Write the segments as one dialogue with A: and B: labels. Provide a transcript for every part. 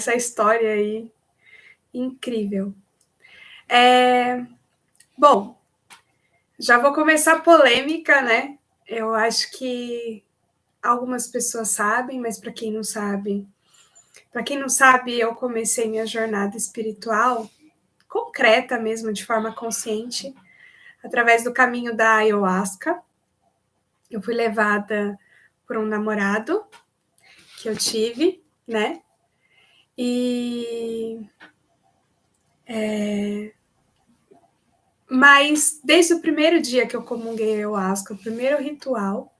A: essa história aí incrível. Bom, já vou começar a polêmica, né? Eu acho que algumas pessoas sabem, mas para quem não sabe, eu comecei minha jornada espiritual concreta mesmo, de forma consciente, através do caminho da ayahuasca. Eu fui levada por um namorado que eu tive, né? Mas desde o primeiro dia que eu comunguei a ayahuasca, o primeiro ritual,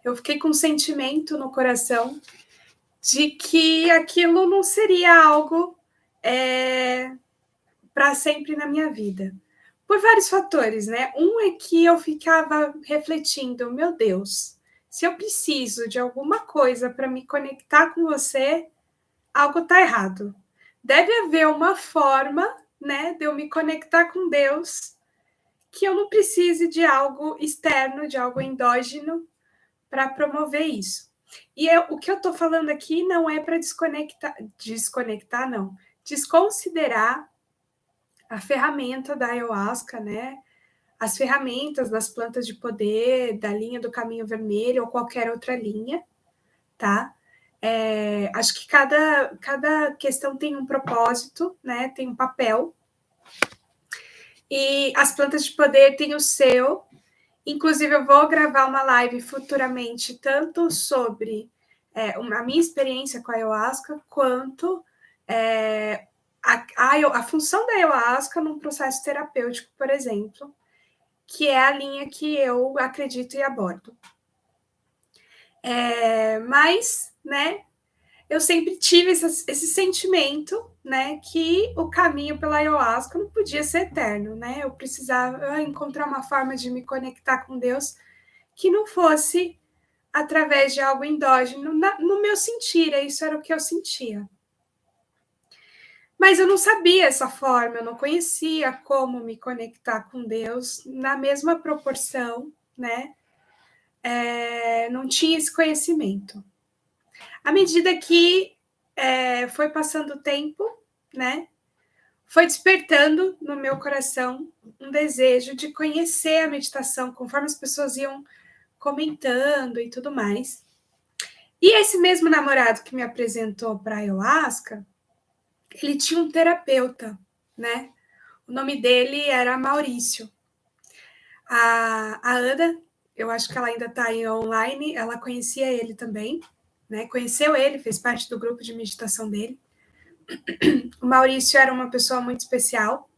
A: eu fiquei com um sentimento no coração de que aquilo não seria algo para sempre na minha vida. Por vários fatores, né? Um é que eu ficava refletindo, meu Deus, se eu preciso de alguma coisa para me conectar com você, algo está errado. Deve haver uma forma, né, de eu me conectar com Deus que eu não precise de algo externo, de algo endógeno para promover isso. E o que eu estou falando aqui não é para desconectar, não. Desconsiderar a ferramenta da ayahuasca, né? As ferramentas das plantas de poder, da linha do caminho vermelho ou qualquer outra linha, tá? Acho que cada questão tem um propósito, né? Tem um papel. E as plantas de poder têm o seu. Inclusive, eu vou gravar uma live futuramente, tanto sobre a minha experiência com a ayahuasca, quanto a função da ayahuasca num processo terapêutico, por exemplo, que é a linha que eu acredito e abordo. Mas, né, eu sempre tive esse sentimento, né, que o caminho pela ayahuasca não podia ser eterno, né? Eu precisava encontrar uma forma de me conectar com Deus que não fosse através de algo endógeno no meu sentir, isso era o que eu sentia. Mas eu não sabia essa forma, eu não conhecia como me conectar com Deus na mesma proporção, né? Não tinha esse conhecimento. À medida que foi passando o tempo, né? Foi despertando no meu coração um desejo de conhecer a meditação, conforme as pessoas iam comentando e tudo mais. E esse mesmo namorado que me apresentou para a ayahuasca, ele tinha um terapeuta, né? O nome dele era Maurício. A Ana, eu acho que ela ainda está aí online, ela conhecia ele também, né? Conheceu ele, fez parte do grupo de meditação dele. O Maurício era uma pessoa muito especial.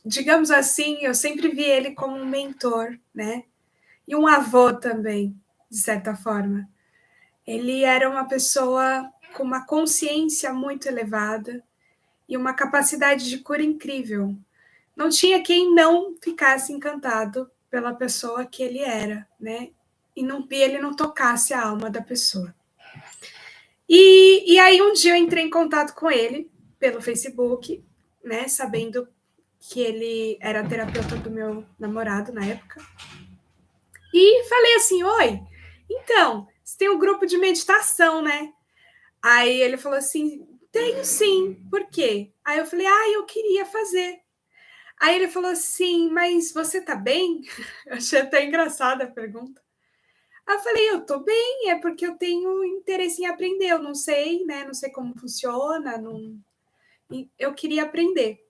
A: Digamos assim, eu sempre vi ele como um mentor, né? E um avô também, de certa forma. Ele era uma pessoa com uma consciência muito elevada e uma capacidade de cura incrível. Não tinha quem não ficasse encantado pela pessoa que ele era, né? E ele não tocasse a alma da pessoa. E aí um dia eu entrei em contato com ele pelo Facebook, né? Sabendo que ele era terapeuta do meu namorado na época. E falei assim, oi, então, você tem um grupo de meditação, né? Aí ele falou assim, tenho sim, por quê? Aí eu falei, eu queria fazer. Aí ele falou assim, mas você tá bem? Eu achei até engraçada a pergunta. Aí eu falei, eu tô bem, é porque eu tenho interesse em aprender, eu não sei, né? Não sei como funciona, não... eu queria aprender.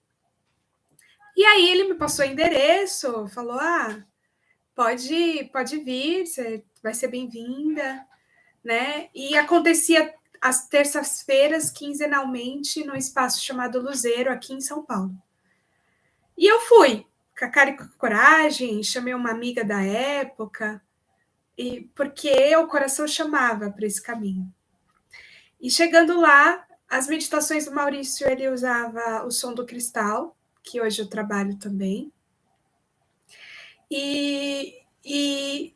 A: E aí ele me passou o endereço, falou, pode vir, você vai ser bem-vinda, né? E acontecia às terças-feiras, quinzenalmente, no espaço chamado Luzeiro, aqui em São Paulo. E eu fui, com a cara e com a coragem, chamei uma amiga da época, porque o coração chamava para esse caminho. E chegando lá, as meditações do Maurício, ele usava o som do cristal, que hoje eu trabalho também, e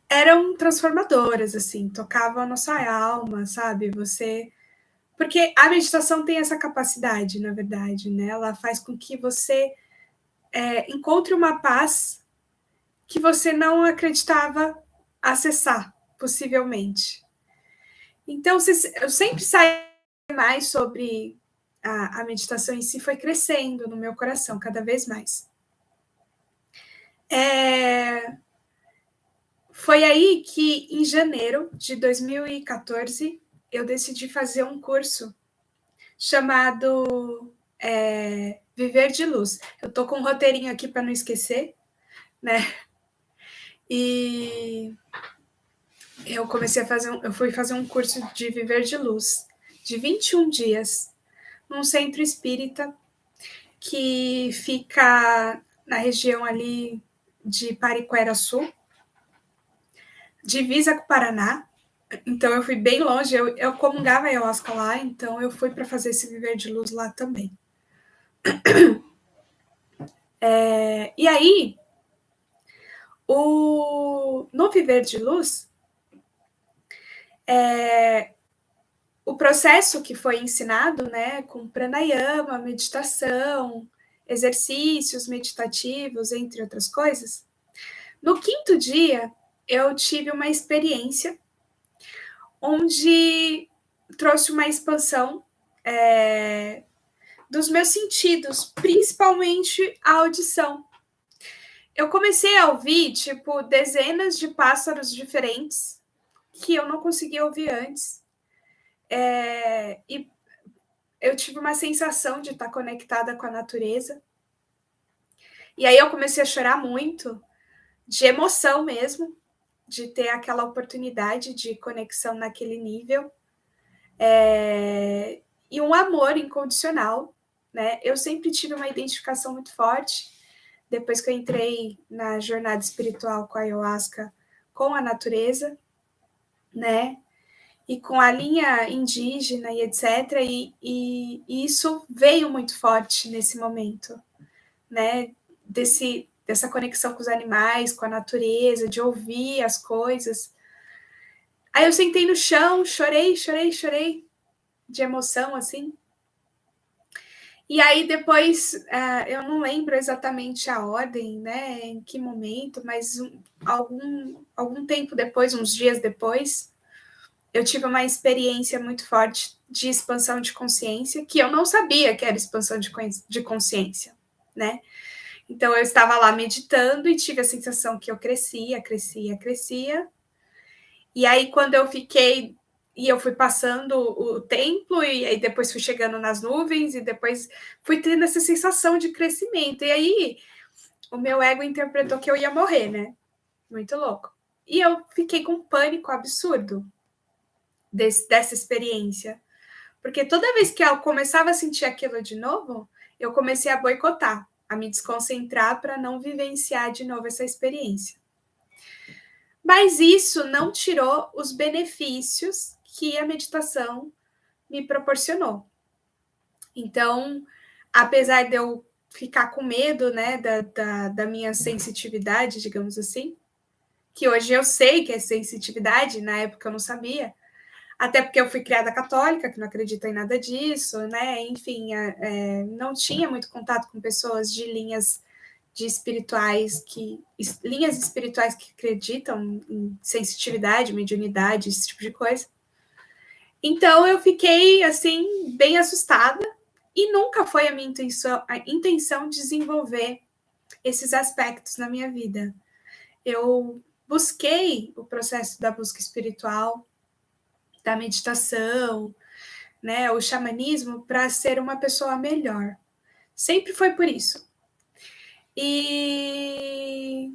A: eram transformadoras, assim, tocavam a nossa alma, sabe? Porque a meditação tem essa capacidade, na verdade, né? Ela faz com que você encontre uma paz que você não acreditava acessar, possivelmente. Então, eu sempre saí mais sobre a meditação em si, foi crescendo no meu coração cada vez mais. Foi aí que, em janeiro de 2014, eu decidi fazer um curso chamado Viver de Luz. Eu tô com um roteirinho aqui para não esquecer, né? E eu fui fazer um curso de Viver de Luz, de 21 dias, num centro espírita que fica na região ali de Pariquera-Sul, divisa com o Paraná. Então eu fui bem longe, eu comungava ayahuasca lá, então eu fui para fazer esse Viver de Luz lá também. E aí, no Viver de Luz, o processo que foi ensinado, né, com pranayama, meditação, exercícios meditativos, entre outras coisas, no 5º dia eu tive uma experiência onde trouxe uma expansão dos meus sentidos, principalmente a audição. Eu comecei a ouvir, tipo, dezenas de pássaros diferentes que eu não conseguia ouvir antes. E eu tive uma sensação de estar conectada com a natureza. E aí eu comecei a chorar muito, de emoção mesmo, de ter aquela oportunidade de conexão naquele nível. E um amor incondicional, né? Eu sempre tive uma identificação muito forte, depois que eu entrei na jornada espiritual com a ayahuasca, com a natureza, né? E com a linha indígena e etc. E isso veio muito forte nesse momento, né? Dessa conexão com os animais, com a natureza, de ouvir as coisas. Aí eu sentei no chão, chorei de emoção, assim. E aí depois, eu não lembro exatamente a ordem, né, em que momento, mas algum tempo depois, uns dias depois, eu tive uma experiência muito forte de expansão de consciência, que eu não sabia que era expansão de consciência, né? Então eu estava lá meditando e tive a sensação que eu crescia. E aí quando eu fui passando o templo, e aí depois fui chegando nas nuvens, e depois fui tendo essa sensação de crescimento. E aí o meu ego interpretou que eu ia morrer, né? Muito louco. E eu fiquei com um pânico absurdo dessa experiência. Porque toda vez que eu começava a sentir aquilo de novo, eu comecei a boicotar, a me desconcentrar para não vivenciar de novo essa experiência. Mas isso não tirou os benefícios que a meditação me proporcionou. Então, apesar de eu ficar com medo, né, da minha sensitividade, digamos assim, que hoje eu sei que é sensitividade, na época eu não sabia, até porque eu fui criada católica, que não acredita em nada disso, né, enfim, não tinha muito contato com pessoas de linhas espirituais que acreditam em sensitividade, mediunidade, esse tipo de coisa. Então eu fiquei assim bem assustada e nunca foi a minha intenção desenvolver esses aspectos na minha vida. Eu busquei o processo da busca espiritual, da meditação, né, o xamanismo para ser uma pessoa melhor. Sempre foi por isso. E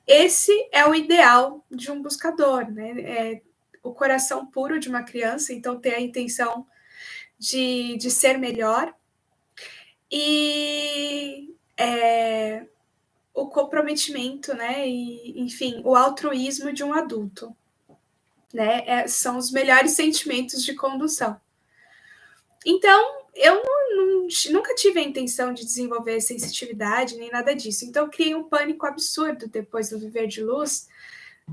A: esse é o ideal de um buscador, né? O coração puro de uma criança, então ter a intenção de ser melhor e o comprometimento, né? E, enfim, o altruísmo de um adulto, né? São os melhores sentimentos de condução. Então, eu nunca tive a intenção de desenvolver sensitividade nem nada disso. Então, eu criei um pânico absurdo depois do Viver de Luz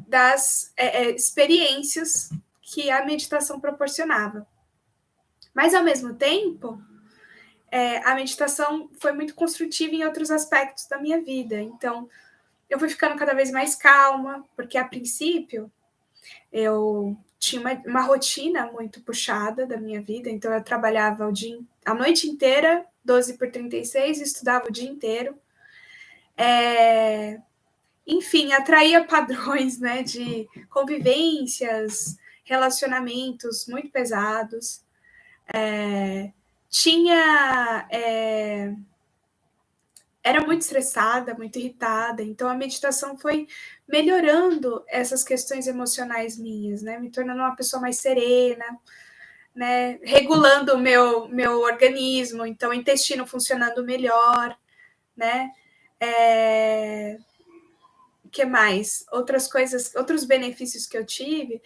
A: das experiências que a meditação proporcionava. Mas, ao mesmo tempo, a meditação foi muito construtiva em outros aspectos da minha vida. Então, eu fui ficando cada vez mais calma, porque, a princípio, eu tinha uma rotina muito puxada da minha vida, então eu trabalhava a noite inteira, 12 por 36, estudava o dia inteiro. Enfim, atraía padrões, né, de convivências, relacionamentos muito pesados. Era muito estressada, muito irritada, então a meditação foi melhorando essas questões emocionais minhas, né, me tornando uma pessoa mais serena, né, regulando o meu organismo, então o intestino funcionando melhor, né, que mais? Outras coisas, outros benefícios que eu tive.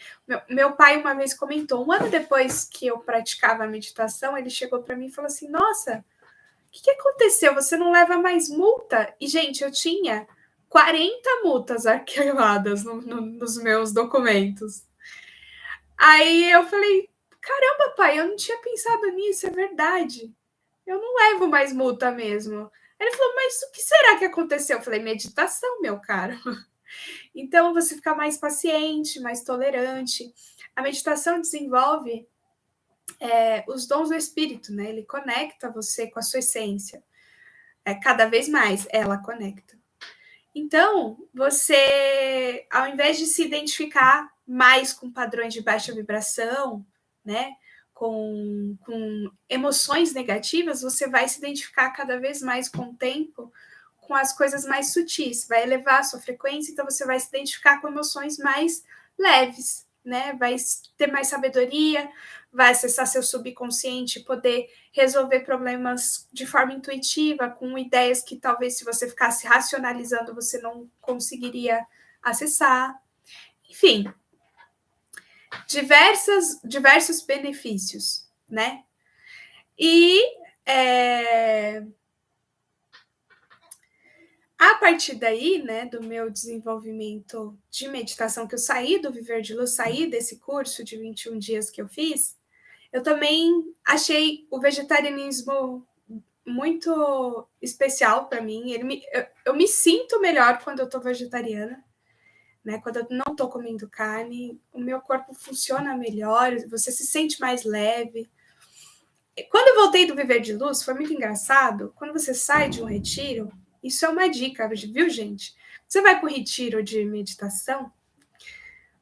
A: Meu pai uma vez comentou, um ano depois que eu praticava a meditação, ele chegou para mim e falou assim: Nossa, o que aconteceu? Você não leva mais multa? E, gente, eu tinha 40 multas arquivadas nos meus documentos. Aí eu falei: Caramba, pai, eu não tinha pensado nisso, é verdade. Eu não levo mais multa mesmo. Ele falou: Mas o que será que aconteceu? Eu falei: Meditação, meu caro. Então, você fica mais paciente, mais tolerante. A meditação desenvolve os dons do espírito, né? Ele conecta você com a sua essência. Cada vez mais ela conecta. Então, você, ao invés de se identificar mais com padrões de baixa vibração, né? Com emoções negativas, você vai se identificar cada vez mais com o tempo com as coisas mais sutis, vai elevar a sua frequência, então você vai se identificar com emoções mais leves, né? Vai ter mais sabedoria, vai acessar seu subconsciente, poder resolver problemas de forma intuitiva, com ideias que talvez se você ficasse racionalizando você não conseguiria acessar. Enfim, diversos benefícios, né? E a partir daí, né, do meu desenvolvimento de meditação, que eu saí do Viver de Luz, saí desse curso de 21 dias que eu fiz, eu também achei o vegetarianismo muito especial para mim. Eu me sinto melhor quando eu estou vegetariana, né? Quando eu não estou comendo carne, o meu corpo funciona melhor, você se sente mais leve. Quando eu voltei do Viver de Luz, foi muito engraçado. Quando você sai de um retiro, isso é uma dica, viu, gente? Você vai para o retiro de meditação,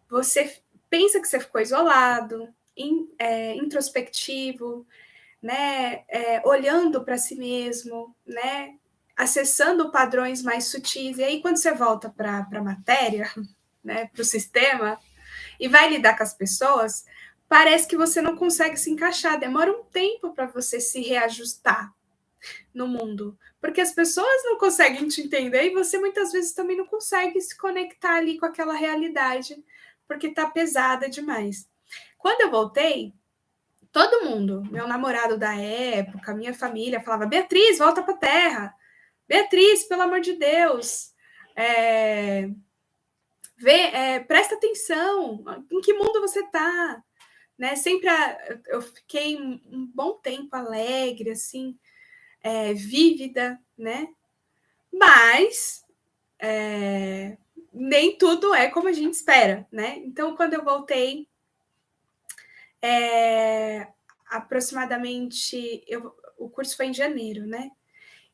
A: você pensa que você ficou isolado, introspectivo, né? Olhando para si mesmo, né? Acessando padrões mais sutis. E aí, quando você volta para a matéria, né? Para o sistema, e vai lidar com as pessoas, parece que você não consegue se encaixar. Demora um tempo para você se reajustar no mundo, porque as pessoas não conseguem te entender e você muitas vezes também não consegue se conectar ali com aquela realidade, porque está pesada demais. Quando eu voltei, todo mundo, meu namorado da época, minha família, falava: Beatriz, volta para a Terra. Beatriz, pelo amor de Deus, presta atenção, em que mundo você está? Né? Sempre eu fiquei um bom tempo alegre, assim, vívida, né? Mas nem tudo é como a gente espera, né? Então, quando eu voltei, aproximadamente, o curso foi em janeiro, né?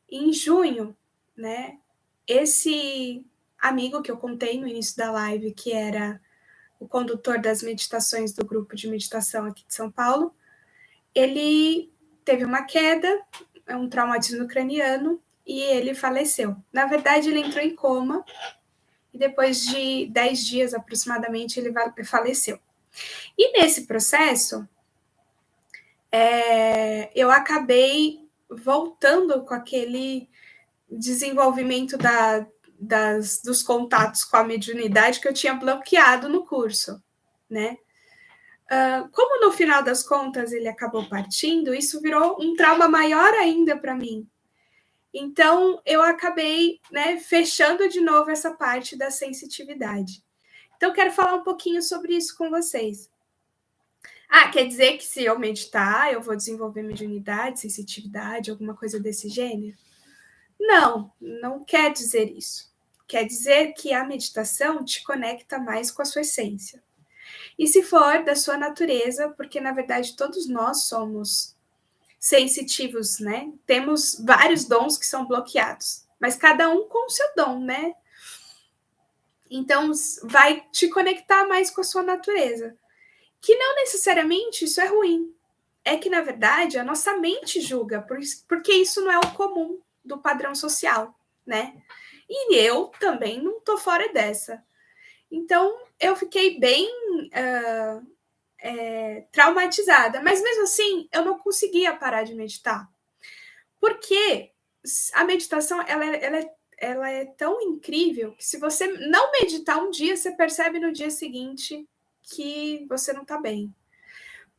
A: E em junho, né? Esse amigo que eu contei no início da live, que era o condutor das meditações do grupo de meditação aqui de São Paulo, ele teve uma queda, um traumatismo craniano, e ele faleceu. Na verdade, ele entrou em coma, e depois de 10 dias aproximadamente, ele faleceu. E nesse processo, eu acabei voltando com aquele desenvolvimento dos contatos com a mediunidade que eu tinha bloqueado no curso, né? Como no final das contas ele acabou partindo, isso virou um trauma maior ainda para mim. Então eu acabei, né, fechando de novo essa parte da sensitividade. Então quero falar um pouquinho sobre isso com vocês. Quer dizer que se eu meditar, eu vou desenvolver mediunidade, sensitividade, alguma coisa desse gênero? Não, não quer dizer isso. Quer dizer que a meditação te conecta mais com a sua essência. E se for da sua natureza, porque na verdade todos nós somos sensitivos, né? Temos vários dons que são bloqueados, mas cada um com o seu dom, né? Então vai te conectar mais com a sua natureza. Que não necessariamente isso é ruim. É que, na verdade, a nossa mente julga, porque isso não é o comum do padrão social, né? E eu também não tô fora dessa. Então, eu fiquei bem traumatizada, mas mesmo assim, eu não conseguia parar de meditar. Porque a meditação, ela é tão incrível que se você não meditar um dia, você percebe no dia seguinte que você não tá bem.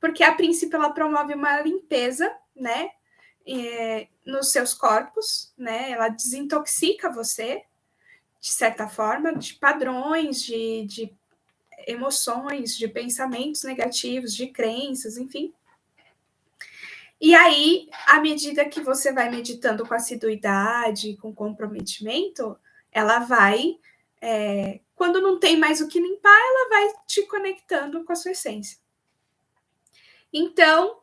A: Porque, a princípio, ela promove uma limpeza, né? Nos seus corpos, né? Ela desintoxica você, de certa forma, de padrões, de emoções, de pensamentos negativos, de crenças, enfim. E aí, à medida que você vai meditando com assiduidade, com comprometimento, ela vai, quando não tem mais o que limpar, ela vai te conectando com a sua essência. Então,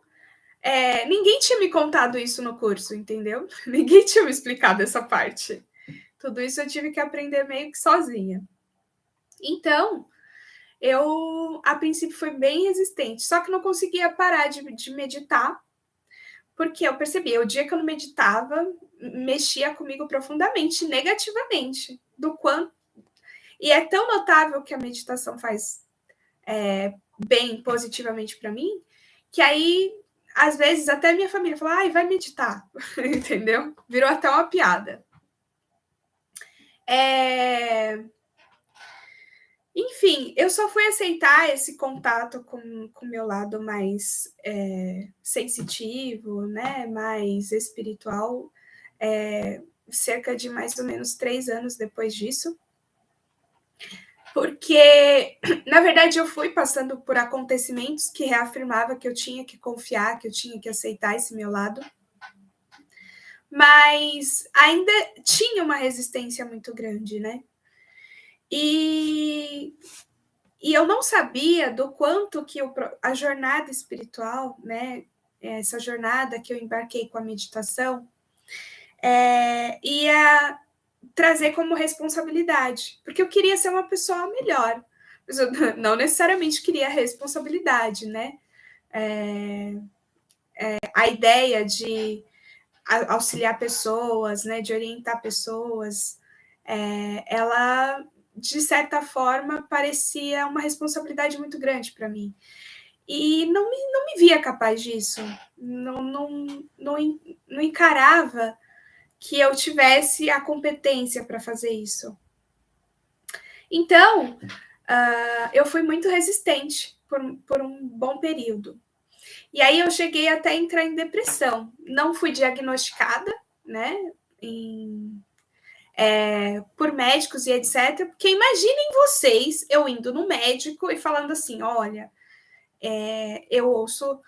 A: ninguém tinha me contado isso no curso, entendeu? Ninguém tinha me explicado essa parte. Tudo isso eu tive que aprender meio que sozinha. Então, eu, a princípio, fui bem resistente, só que não conseguia parar de meditar, porque eu percebia, o dia que eu não meditava, mexia comigo profundamente, negativamente, do quanto... E é tão notável que a meditação faz bem, positivamente para mim, que aí, às vezes, até minha família fala, ai, vai meditar, entendeu? Virou até uma piada. Enfim, eu só fui aceitar esse contato com o meu lado mais sensitivo, né, mais espiritual, cerca de mais ou menos 3 anos depois disso. Porque, na verdade, eu fui passando por acontecimentos que reafirmava que eu tinha que confiar, que eu tinha que aceitar esse meu lado. Mas ainda tinha uma resistência muito grande, né? E eu não sabia do quanto que a jornada espiritual, né? Essa jornada que eu embarquei com a meditação, ia trazer como responsabilidade, porque eu queria ser uma pessoa melhor, mas eu não necessariamente queria responsabilidade, né? A ideia de auxiliar pessoas, né, de orientar pessoas, ela, de certa forma, parecia uma responsabilidade muito grande para mim. E não me via capaz disso, não encarava que eu tivesse a competência para fazer isso. Então, eu fui muito resistente por um bom período. E aí eu cheguei até a entrar em depressão. Não fui diagnosticada, né, por médicos e etc. Porque imaginem vocês, eu indo no médico e falando assim, olha, eu ouço,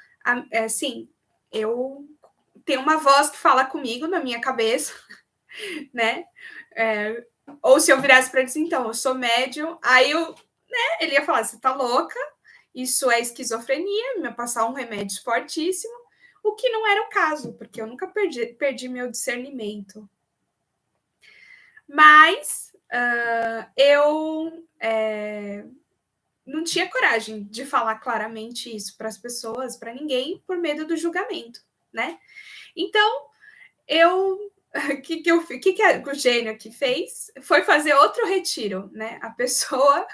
A: assim, eu tenho uma voz que fala comigo na minha cabeça, né? Ou se eu virasse para ele assim, então, eu sou médium, aí ele ia falar, você tá louca, isso é esquizofrenia, me passar um remédio fortíssimo, o que não era o caso, porque eu nunca perdi meu discernimento. Mas eu não tinha coragem de falar claramente isso para as pessoas, para ninguém, por medo do julgamento, né? Então, o que o gênio que fez foi fazer outro retiro, né? A pessoa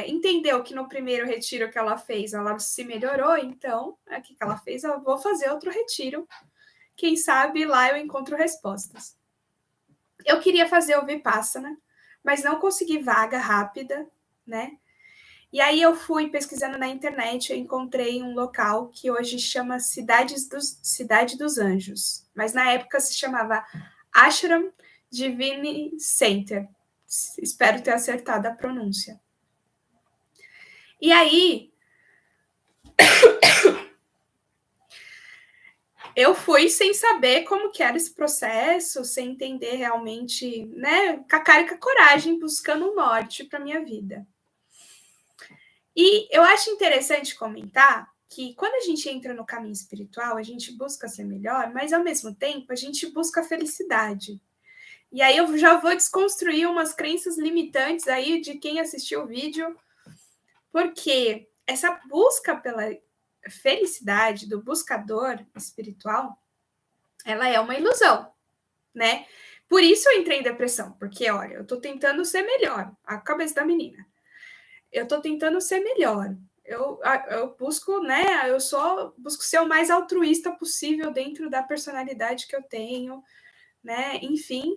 A: entendeu que no primeiro retiro que ela fez, ela se melhorou, então, o que ela fez? Eu vou fazer outro retiro. Quem sabe lá eu encontro respostas. Eu queria fazer o Vipassana, mas não consegui vaga rápida, né? E aí eu fui pesquisando na internet, eu encontrei um local que hoje chama Cidade dos Anjos, mas na época se chamava Ashram Divine Center. Espero ter acertado a pronúncia. E aí eu fui sem saber como que era esse processo, sem entender realmente, né, com a cara e com a coragem, buscando um norte para minha vida. E eu acho interessante comentar que quando a gente entra no caminho espiritual, a gente busca ser melhor, mas ao mesmo tempo a gente busca a felicidade. E aí eu já vou desconstruir umas crenças limitantes aí de quem assistiu o vídeo, porque essa busca pela felicidade do buscador espiritual, ela é uma ilusão, né? Por isso eu entrei em depressão, porque, olha, eu tô tentando ser melhor, a cabeça da menina. Eu tô tentando ser melhor. Eu busco, né? Busco ser o mais altruísta possível dentro da personalidade que eu tenho, né? Enfim.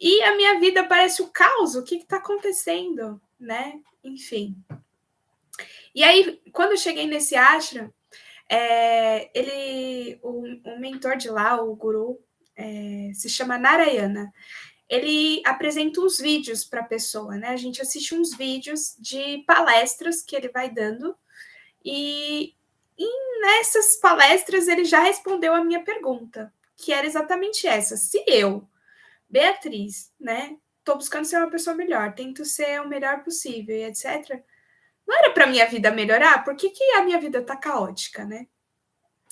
A: E a minha vida parece o caos. O que está acontecendo, né? Enfim. E aí, quando eu cheguei nesse ashram, o mentor de lá, o guru, se chama Narayana. Ele apresenta uns vídeos para a pessoa, né? A gente assiste uns vídeos de palestras que ele vai dando e nessas palestras ele já respondeu a minha pergunta, que era exatamente essa. Se eu, Beatriz, né, tô buscando ser uma pessoa melhor, tento ser o melhor possível e etc. Não era para minha vida melhorar? Por que a minha vida tá caótica, né?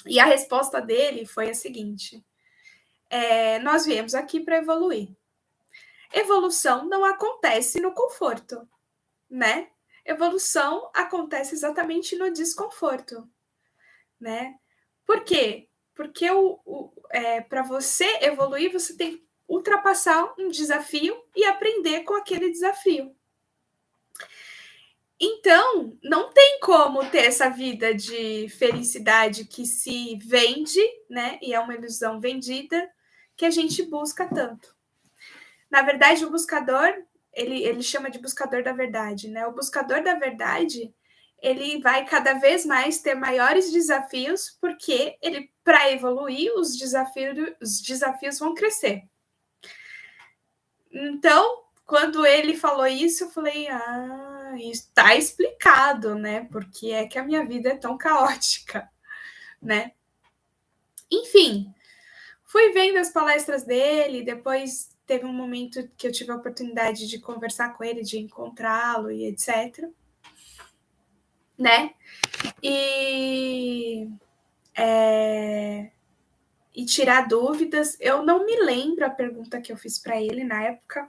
A: E a resposta dele foi a seguinte: nós viemos aqui para evoluir. Evolução não acontece no conforto, né? Evolução acontece exatamente no desconforto, né? Por quê? Porque para você evoluir, você tem que ultrapassar um desafio e aprender com aquele desafio. Então, não tem como ter essa vida de felicidade que se vende, né? E é uma ilusão vendida que a gente busca tanto. Na verdade, o buscador, ele chama de buscador da verdade, né? O buscador da verdade, ele vai cada vez mais ter maiores desafios, porque ele, para evoluir, os desafios vão crescer. Então, quando ele falou isso, eu falei, está explicado, né? Porque é que a minha vida é tão caótica, né? Enfim, fui vendo as palestras dele, depois teve um momento que eu tive a oportunidade de conversar com ele, de encontrá-lo e etc. Né? E tirar dúvidas. Eu não me lembro a pergunta que eu fiz para ele na época,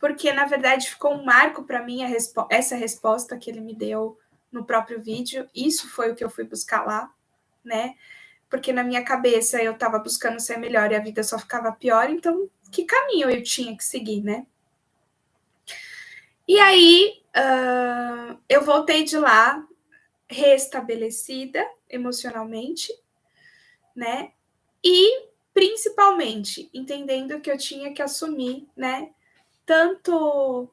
A: porque na verdade ficou um marco para mim essa resposta que ele me deu no próprio vídeo. Isso foi o que eu fui buscar lá, né? Porque na minha cabeça eu estava buscando ser melhor e a vida só ficava pior, então que caminho eu tinha que seguir, né? E aí eu voltei de lá restabelecida emocionalmente, né? E principalmente entendendo que eu tinha que assumir, né? Tanto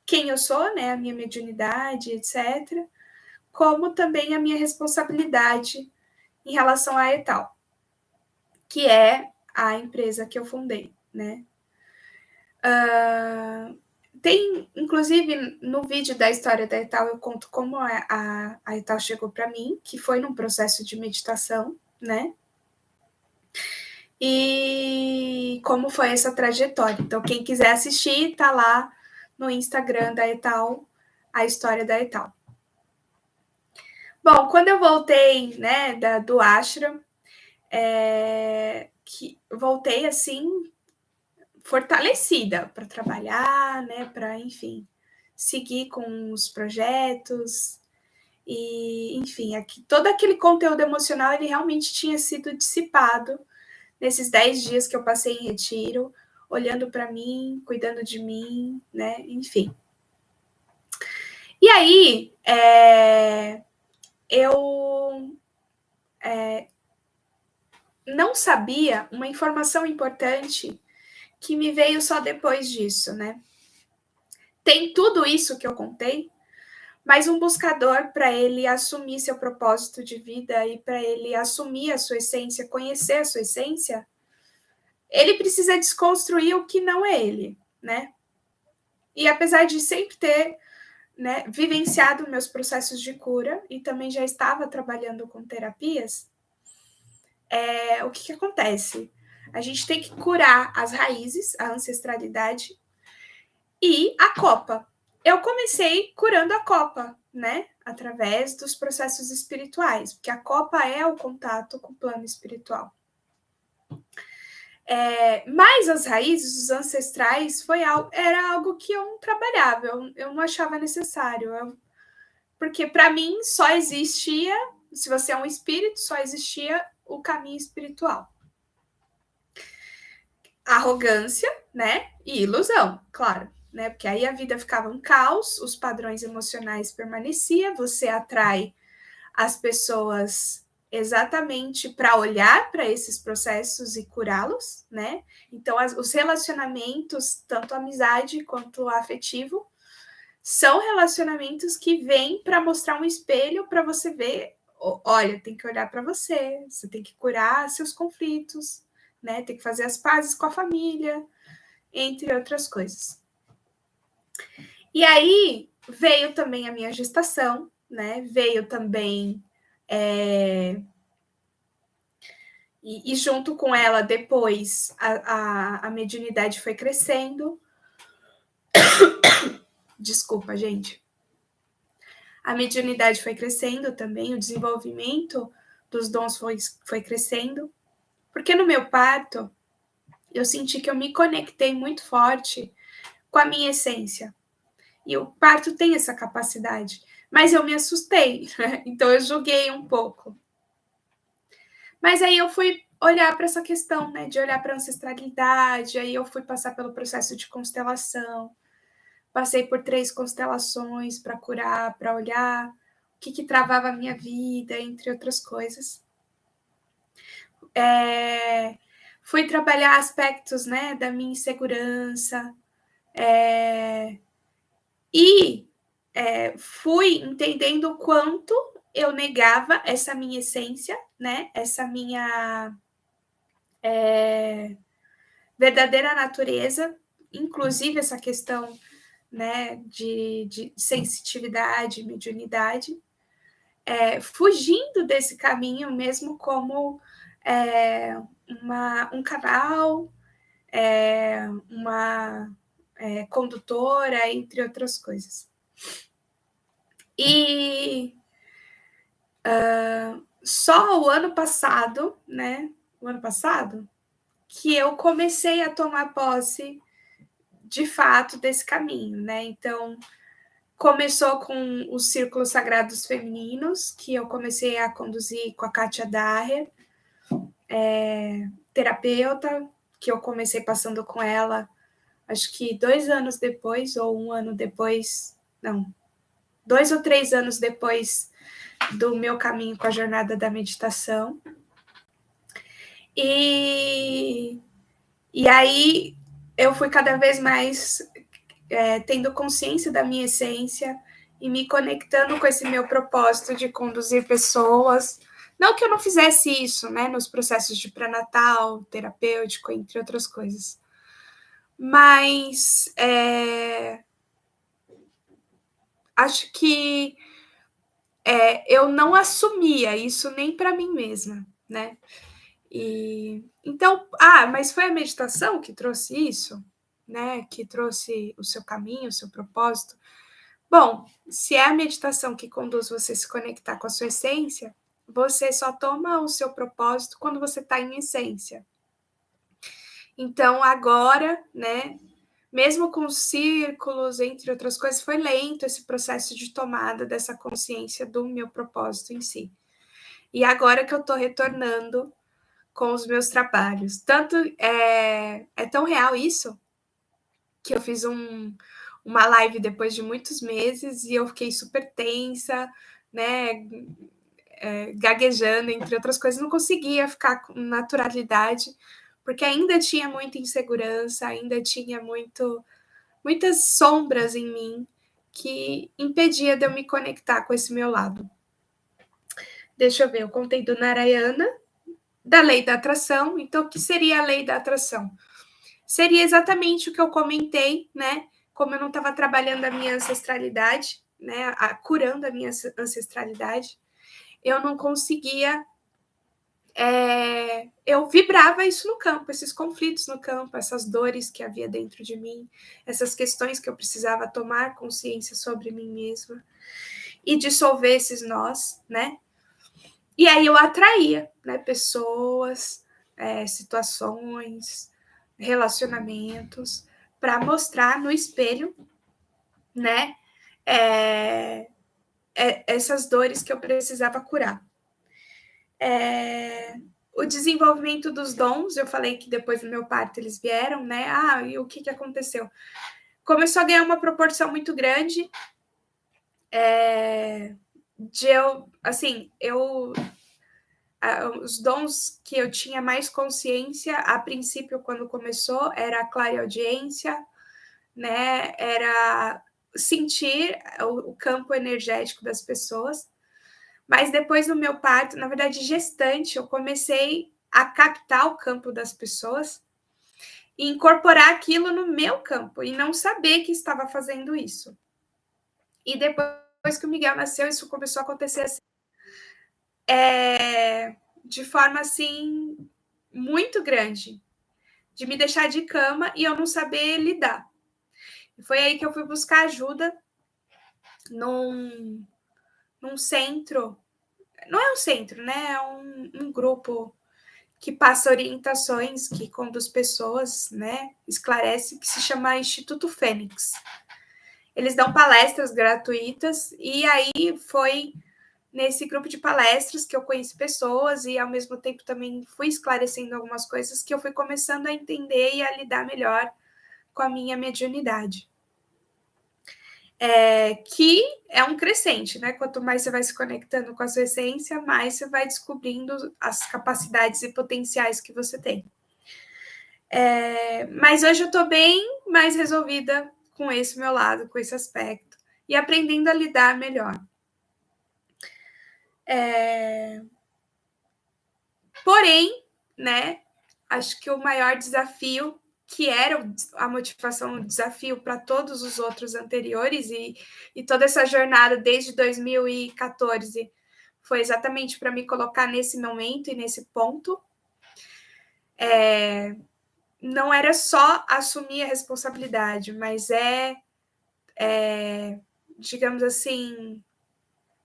A: quem eu sou, né? A minha mediunidade, etc., como também a minha responsabilidade em relação à Etal, que é a empresa que eu fundei, né? Tem, inclusive, no vídeo da história da Etal, eu conto como a Etal chegou para mim, que foi num processo de meditação, né? E como foi essa trajetória. Então, quem quiser assistir, tá lá no Instagram da Etal, a história da Etal. Bom, quando eu voltei, né, do ashram, voltei assim fortalecida para trabalhar, né, para, enfim, seguir com os projetos e, enfim, todo aquele conteúdo emocional ele realmente tinha sido dissipado nesses 10 dias que eu passei em retiro, olhando para mim, cuidando de mim, né, enfim. E aí, eu não sabia uma informação importante que me veio só depois disso, né? Tem tudo isso que eu contei, mas um buscador, para ele assumir seu propósito de vida e para ele assumir a sua essência, conhecer a sua essência, ele precisa desconstruir o que não é ele, né? E apesar de sempre ter, né, vivenciado meus processos de cura e também já estava trabalhando com terapias, o que acontece? A gente tem que curar as raízes, a ancestralidade e a copa. eu comecei curando a copa, né? Através dos processos espirituais, porque a copa é o contato com o plano espiritual. Mas as raízes, os ancestrais, era algo que eu não trabalhava, eu não achava necessário. Porque para mim só existia, se você é um espírito, só existia o caminho espiritual. Arrogância, né? E ilusão, claro. Né? Porque aí a vida ficava um caos, os padrões emocionais permaneciam, você atrai as pessoas exatamente para olhar para esses processos e curá-los, né? Então, os relacionamentos, tanto amizade quanto afetivo, são relacionamentos que vêm para mostrar um espelho para você ver, olha, tem que olhar para você, você tem que curar seus conflitos, né? Tem que fazer as pazes com a família, entre outras coisas. E aí veio também a minha gestação, né? Veio também e junto com ela, depois, a mediunidade foi crescendo. Desculpa, gente. A mediunidade foi crescendo também, o desenvolvimento dos dons foi crescendo. Porque no meu parto, eu senti que eu me conectei muito forte com a minha essência. E o parto tem essa capacidade. Mas eu me assustei, né? Então eu julguei um pouco. Mas aí eu fui olhar para essa questão, né, de olhar para a ancestralidade, aí eu fui passar pelo processo de constelação, passei por 3 constelações para curar, para olhar o que travava a minha vida, entre outras coisas. Fui trabalhar aspectos, né, da minha insegurança, e fui entendendo o quanto eu negava essa minha essência, né, essa minha verdadeira natureza, inclusive essa questão, né, de sensitividade, mediunidade, fugindo desse caminho mesmo como um canal, uma condutora, entre outras coisas. E só o ano passado, né? O ano passado, que eu comecei a tomar posse de fato desse caminho, né? Então, começou com os círculos sagrados femininos, que eu comecei a conduzir com a Kátia Daher, terapeuta, que eu comecei passando com ela, acho que 2 anos depois, ou 1 ano depois, não, 2 ou 3 anos depois do meu caminho com a jornada da meditação. E aí eu fui cada vez mais tendo consciência da minha essência e me conectando com esse meu propósito de conduzir pessoas. Não que eu não fizesse isso, né, nos processos de pré-natal, terapêutico, entre outras coisas. Mas acho que eu não assumia isso nem para mim mesma, né? E então, mas foi a meditação que trouxe isso, né? Que trouxe o seu caminho, o seu propósito. Bom, se é a meditação que conduz você a se conectar com a sua essência, você só toma o seu propósito quando você está em essência. Então, agora, né, mesmo com os círculos, entre outras coisas, foi lento esse processo de tomada dessa consciência do meu propósito em si. E agora que eu estou retornando com os meus trabalhos. Tanto é tão real isso, que eu fiz uma live depois de muitos meses e eu fiquei super tensa, né, gaguejando, entre outras coisas, não conseguia ficar com naturalidade, porque ainda tinha muita insegurança, ainda tinha muitas sombras em mim que impedia de eu me conectar com esse meu lado. Deixa eu ver, eu contei do Narayana, da lei da atração. Então, o que seria a lei da atração? Seria exatamente o que eu comentei, né? Como eu não estava trabalhando a minha ancestralidade, né? Curando a minha ancestralidade, eu não conseguia eu vibrava isso no campo, esses conflitos no campo, essas dores que havia dentro de mim, essas questões que eu precisava tomar consciência sobre mim mesma e dissolver esses nós, né? E aí eu atraía, né, pessoas, situações, relacionamentos, para mostrar no espelho, né, essas dores que eu precisava curar. O desenvolvimento dos dons, eu falei que depois do meu parto eles vieram, né? Ah, e o que aconteceu? Começou a ganhar uma proporção muito grande de os dons que eu tinha mais consciência, a princípio, quando começou, era a clareaudiência, né? Era sentir o campo energético das pessoas. Mas depois do meu parto, na verdade, gestante, eu comecei a captar o campo das pessoas e incorporar aquilo no meu campo e não saber que estava fazendo isso. E depois que o Miguel nasceu, isso começou a acontecer assim, de forma assim muito grande, de me deixar de cama e eu não saber lidar. E foi aí que eu fui buscar ajuda num centro. Não é um centro, né? É um grupo que passa orientações, que conduz pessoas, né? Esclarece, que se chama Instituto Fênix. Eles dão palestras gratuitas e aí foi nesse grupo de palestras que eu conheci pessoas e ao mesmo tempo também fui esclarecendo algumas coisas que eu fui começando a entender e a lidar melhor com a minha mediunidade. Que é um crescente, né? Quanto mais você vai se conectando com a sua essência, mais você vai descobrindo as capacidades e potenciais que você tem. Mas hoje eu estou bem mais resolvida com esse meu lado, com esse aspecto, e aprendendo a lidar melhor. Porém, né, acho que o maior desafio, que era a motivação, o desafio para todos os outros anteriores, e toda essa jornada desde 2014, foi exatamente para me colocar nesse momento e nesse ponto. Não era só assumir a responsabilidade, mas digamos assim,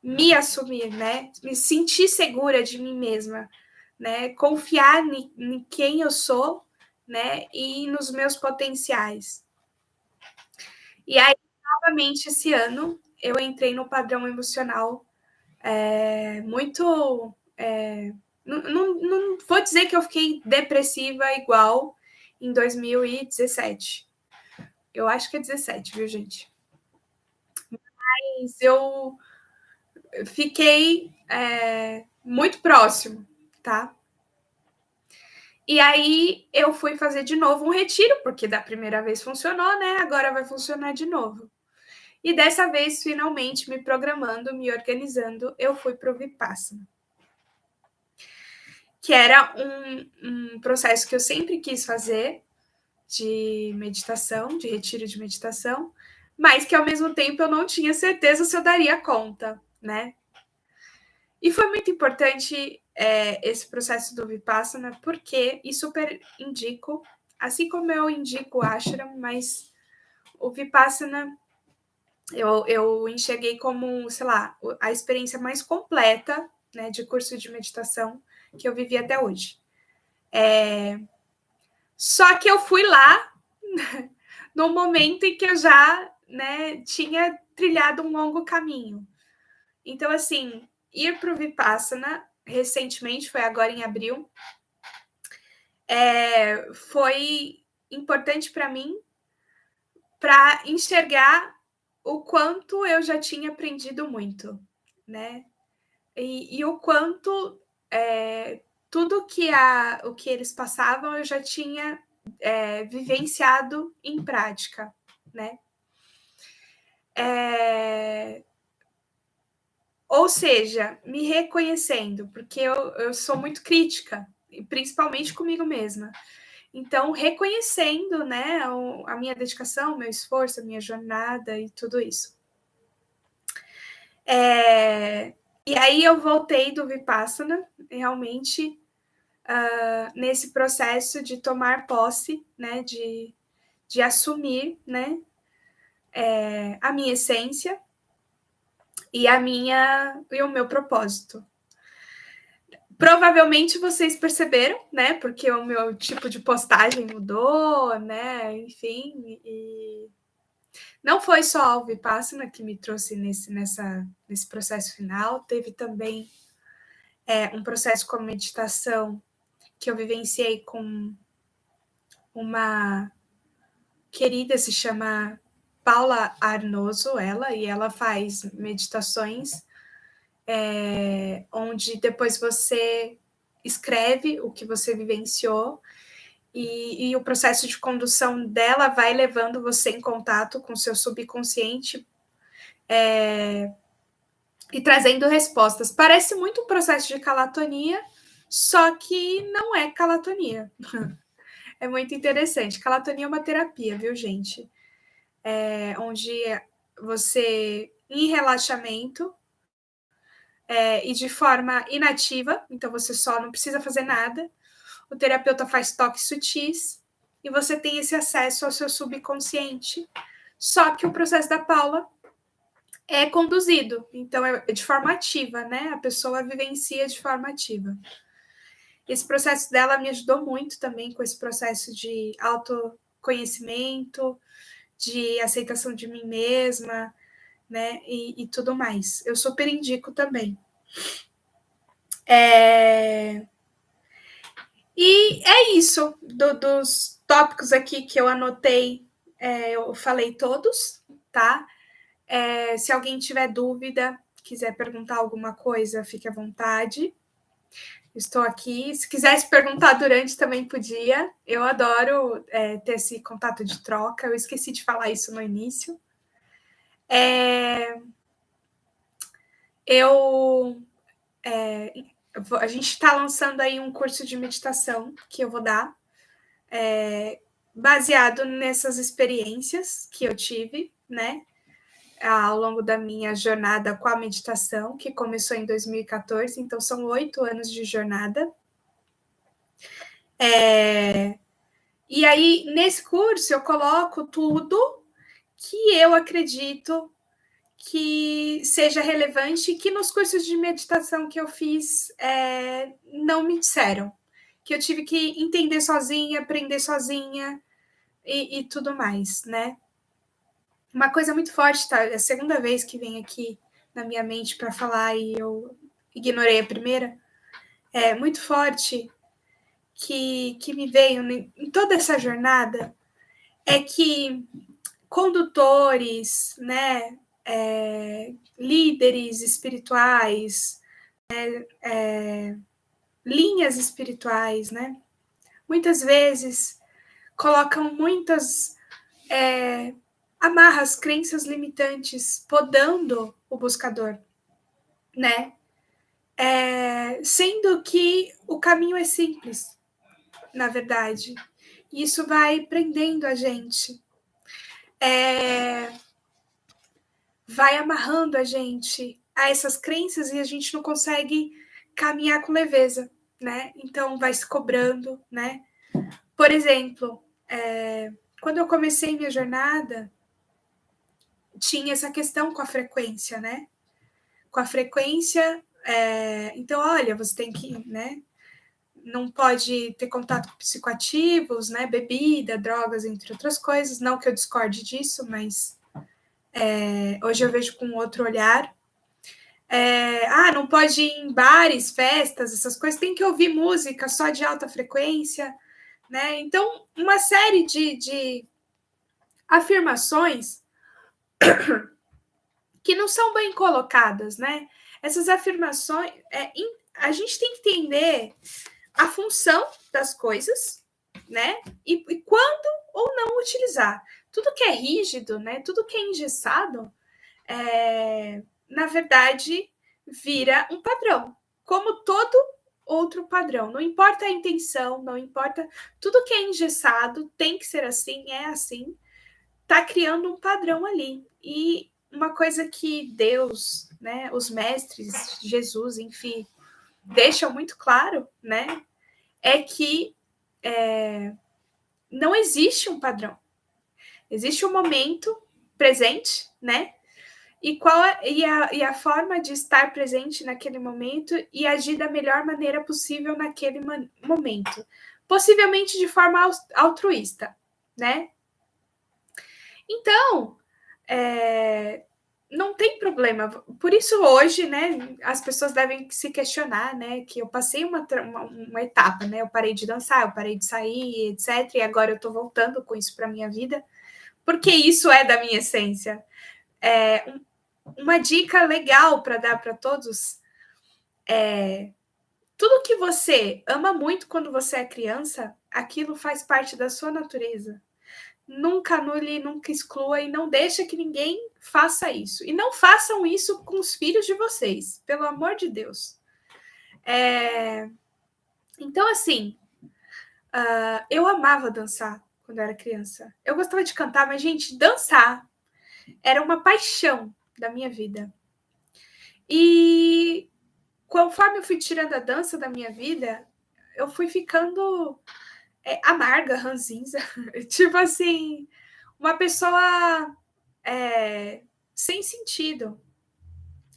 A: me assumir, né? Me sentir segura de mim mesma, né? Confiar em quem eu sou, né? E nos meus potenciais. E aí, novamente, esse ano, eu entrei no padrão emocional muito. Não vou dizer que eu fiquei depressiva igual em 2017. Eu acho que é 17, viu, gente? Mas eu fiquei muito próximo, tá? E aí eu fui fazer de novo um retiro, porque da primeira vez funcionou, né? Agora vai funcionar de novo. E dessa vez, finalmente, me programando, me organizando, eu fui para o Vipassana. Que era um processo que eu sempre quis fazer, de meditação, de retiro de meditação, mas que ao mesmo tempo eu não tinha certeza se eu daria conta, né? E foi muito importante esse processo do Vipassana, porque, e super indico, assim como eu indico o Ashram, mas o Vipassana eu enxerguei como, sei lá, a experiência mais completa, né, de curso de meditação que eu vivi até hoje. Só que eu fui lá no momento em que eu já, né, tinha trilhado um longo caminho. Então, assim, ir para o Vipassana recentemente, foi agora em abril, foi importante para mim para enxergar o quanto eu já tinha aprendido muito, né? E o quanto tudo o que eles passavam eu já tinha vivenciado em prática, né? Ou seja, me reconhecendo, porque eu sou muito crítica, principalmente comigo mesma. Então, reconhecendo, né, a minha dedicação, o meu esforço, a minha jornada e tudo isso. E aí eu voltei do Vipassana, realmente nesse processo de tomar posse, né, de assumir, né, a minha essência e o meu propósito. Provavelmente vocês perceberam, né? Porque o meu tipo de postagem mudou, né? Enfim, e não foi só o Vipassana que me trouxe nesse processo final, teve também um processo com meditação que eu vivenciei com uma querida, se chama Paula Arnoso, e ela faz meditações onde depois você escreve o que você vivenciou e o processo de condução dela vai levando você em contato com o seu subconsciente e trazendo respostas. Parece muito um processo de calatonia, só que não é calatonia. É muito interessante. Calatonia é uma terapia, viu, gente? Onde você, em relaxamento, e de forma inativa, então você só não precisa fazer nada, o terapeuta faz toques sutis e você tem esse acesso ao seu subconsciente. Só que o processo da Paula é conduzido, então é de forma ativa, né? A pessoa vivencia de forma ativa. Esse processo dela me ajudou muito também com esse processo de autoconhecimento, de aceitação de mim mesma, né? E tudo mais. Eu super indico também. E é isso, dos tópicos aqui que eu anotei, eu falei todos, tá? Se alguém tiver dúvida, quiser perguntar alguma coisa, fique à vontade. Estou aqui. Se quisesse perguntar durante, também podia. Eu adoro ter esse contato de troca. Eu esqueci de falar isso no início. A gente está lançando aí um curso de meditação que eu vou dar, baseado nessas experiências que eu tive, né? Ao longo da minha jornada com a meditação, que começou em 2014, então são 8 anos de jornada. E aí, nesse curso, eu coloco tudo que eu acredito que seja relevante e que nos cursos de meditação que eu fiz não me disseram. Que eu tive que entender sozinha, aprender sozinha e tudo mais, né? Uma coisa muito forte, tá? É a segunda vez que vem aqui na minha mente para falar e eu ignorei a primeira. É muito forte que me veio em toda essa jornada é que condutores, né, líderes espirituais, linhas espirituais, né, muitas vezes colocam muitas amarras, crenças limitantes, podando o buscador, né? Sendo que o caminho é simples, na verdade. Isso vai prendendo a gente, vai amarrando a gente a essas crenças e a gente não consegue caminhar com leveza, né? Então vai se cobrando, né? Por exemplo, quando eu comecei minha jornada, tinha essa questão com a frequência, né? Com a frequência, então, olha, você tem que, né? Não pode ter contato com psicoativos, né? Bebida, drogas, entre outras coisas. Não que eu discorde disso, mas hoje eu vejo com outro olhar. Não pode ir em bares, festas, essas coisas. Tem que ouvir música só de alta frequência, né? Então, uma série de afirmações que não são bem colocadas, né? Essas afirmações, a gente tem que entender a função das coisas, né? E quando ou não utilizar. Tudo que é rígido, né? Tudo que é engessado, na verdade, vira um padrão, como todo outro padrão. Não importa a intenção, não importa. Tudo que é engessado tem que ser assim, é assim. Tá criando um padrão ali. E uma coisa que Deus, né, os mestres, Jesus, enfim, deixam muito claro, né, é que não existe um padrão. Existe um momento presente, né? E a forma de estar presente naquele momento e agir da melhor maneira possível naquele momento. Possivelmente de forma altruísta, né? Então, não tem problema. Por isso, hoje, né, as pessoas devem se questionar, né, que eu passei uma etapa, né, eu parei de dançar, eu parei de sair, etc, e agora eu tô voltando com isso para minha vida, porque isso é da minha essência. Uma dica legal para dar para todos é: tudo que você ama muito quando você é criança, aquilo faz parte da sua natureza. Nunca anule, nunca exclua e não deixa que ninguém faça isso. E não façam isso com os filhos de vocês, pelo amor de Deus. Então, assim, eu amava dançar quando eu era criança. Eu gostava de cantar, mas, gente, dançar era uma paixão da minha vida. E conforme eu fui tirando a dança da minha vida, eu fui ficando amarga, ranzinza. Tipo assim, uma pessoa sem sentido.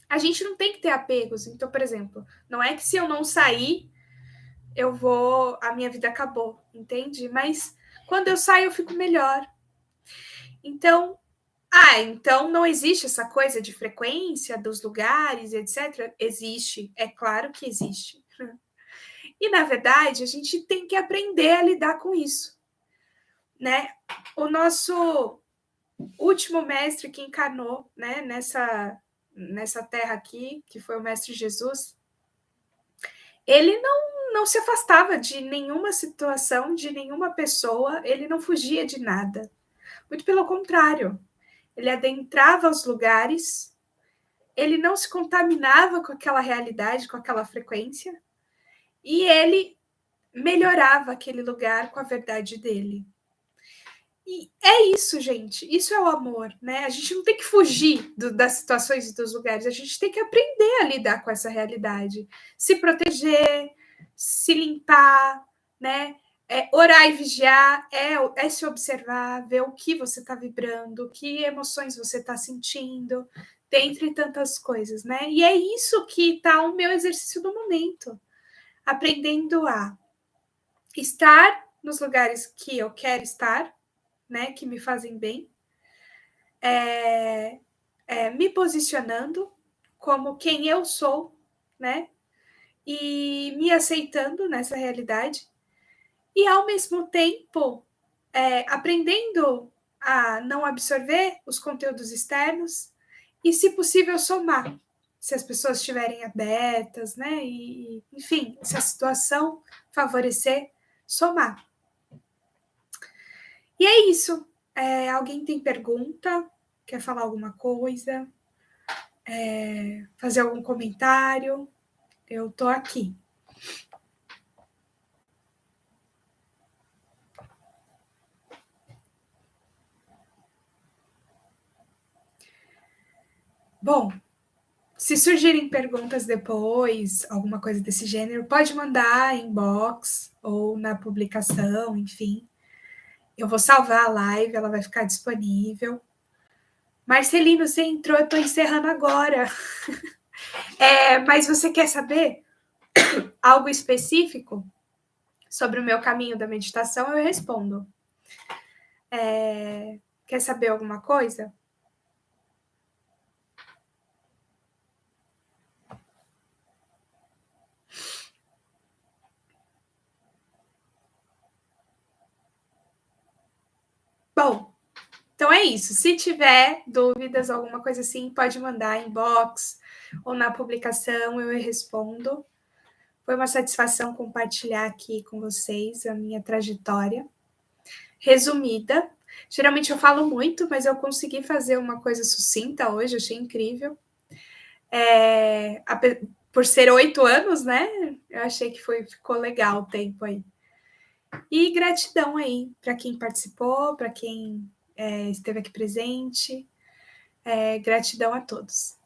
A: A gente não tem que ter apegos. Então, por exemplo, não é que se eu não sair, a minha vida acabou, entende? Mas quando eu saio, eu fico melhor. Então, então não existe essa coisa de frequência dos lugares, etc. Existe, é claro que existe. E, na verdade, a gente tem que aprender a lidar com isso, né? O nosso último mestre que encarnou, né, nessa terra aqui, que foi o Mestre Jesus, ele não se afastava de nenhuma situação, de nenhuma pessoa, ele não fugia de nada. Muito pelo contrário, ele adentrava os lugares, ele não se contaminava com aquela realidade, com aquela frequência, e ele melhorava aquele lugar com a verdade dele. E é isso, gente. Isso é o amor, né? A gente não tem que fugir das situações e dos lugares. A gente tem que aprender a lidar com essa realidade. Se proteger, se limpar, né? Orar e vigiar é se observar, ver o que você está vibrando, que emoções você está sentindo, dentre tantas coisas, né? E é isso que está o meu exercício do momento. Aprendendo a estar nos lugares que eu quero estar, né, que me fazem bem, me posicionando como quem eu sou, né, e me aceitando nessa realidade, e ao mesmo tempo aprendendo a não absorver os conteúdos externos e, se possível, somar, se as pessoas estiverem abertas, né, e enfim, se a situação favorecer, somar. E é isso. Alguém tem pergunta? Quer falar alguma coisa? Fazer algum comentário? Eu tô aqui. Bom, se surgirem perguntas depois, alguma coisa desse gênero, pode mandar em inbox ou na publicação, enfim. Eu vou salvar a live, ela vai ficar disponível. Marcelino, você entrou, eu tô encerrando agora. Mas você quer saber algo específico sobre o meu caminho da meditação? Eu respondo. Quer saber alguma coisa? Bom, então é isso. Se tiver dúvidas, alguma coisa assim, pode mandar em inbox ou na publicação, eu respondo. Foi uma satisfação compartilhar aqui com vocês a minha trajetória resumida. Geralmente eu falo muito, mas eu consegui fazer uma coisa sucinta hoje, achei incrível. Por ser 8 anos, né? Eu achei que ficou legal o tempo aí. E gratidão aí para quem participou, para quem esteve aqui presente. Gratidão a todos.